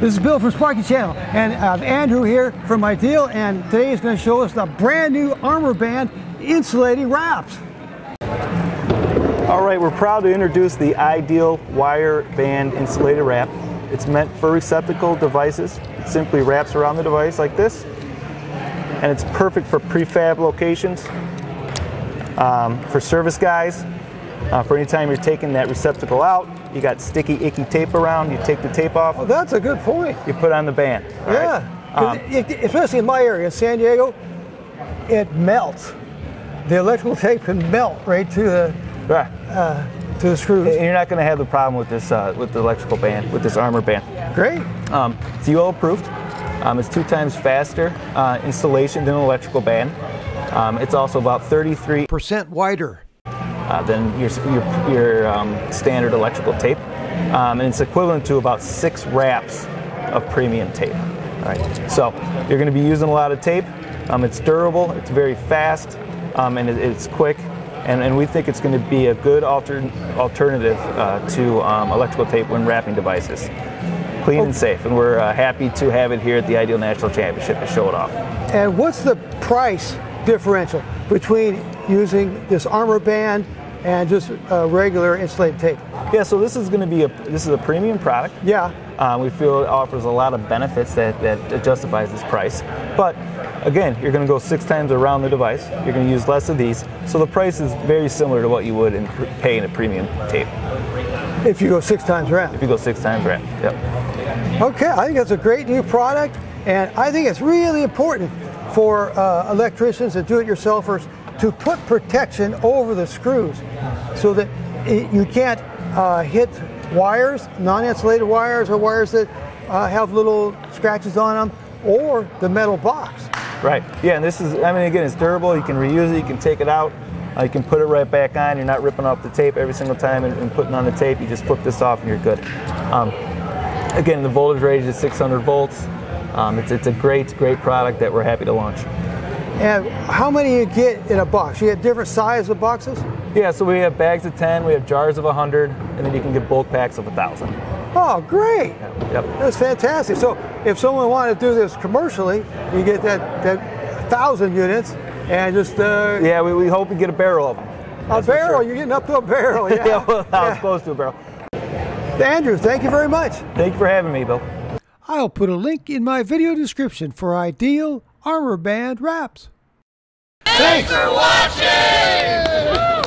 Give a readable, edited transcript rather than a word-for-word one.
This is Bill from Sparky Channel, and I have Andrew here from Ideal, and today he's going to show us the brand new ArmourBand insulating wraps. All right, we're proud to introduce the Ideal wire band insulated wrap. It's meant for receptacle devices. It simply wraps around the device like this, and it's perfect for prefab locations, for service guys, for any time you're taking that receptacle out. You got sticky, icky tape around, you take the tape off. Oh, that's a good point. You put on the band. Yeah, especially in my area, San Diego, it melts. The electrical tape can melt right to the screws. And you're not going to have the problem with this, with the electrical band, with this ArmourBand. Great. It's UL approved. It's 2 times faster installation than an electrical band. It's also about 33% wider than your standard electrical tape, and it's equivalent to about 6 wraps of premium tape. All right, so you're going to be using a lot of tape. It's durable, it's very fast, and it's quick, and we think it's going to be a good alternative to electrical tape when wrapping devices. Clean and safe, and we're happy to have it here at the Ideal National Championship to show it off. And what's the price differential between using this ArmourBand and just regular insulated tape? Yeah, so this is going to be a premium product. Yeah. We feel it offers a lot of benefits that justifies this price. But again, you're going to go 6 times around the device. You're going to use less of these, so the price is very similar to what you would pay in a premium tape. If you go 6 times around. If you go 6 times around. Yep. Okay, I think that's a great new product, and I think it's really important for electricians and do-it-yourselfers to put protection over the screws so that you can't hit wires, non-insulated wires, or wires that have little scratches on them, or the metal box. Right. Yeah, and this is, I mean, again, it's durable. You can reuse it. You can take it out. You can put it right back on. You're not ripping off the tape every single time and putting on the tape. You just flip this off and you're good. Again, the voltage range is 600 volts. It's a great product that we're happy to launch. And how many you get in a box? You get different size of boxes? Yeah, so we have bags of 10, we have jars of 100, and then you can get bulk packs of 1,000. Oh, great! Yep. That's fantastic. So if someone wanted to do this commercially, you get that 1,000 units and just... yeah, we hope we get a barrel of them. A barrel? Sure. You're getting up to a barrel, yeah. Yeah, well, I was close to a barrel. Andrew, thank you very much. Thank you for having me, Bill. I'll put a link in my video description for Ideal ArmourBand wraps. Thanks for watching!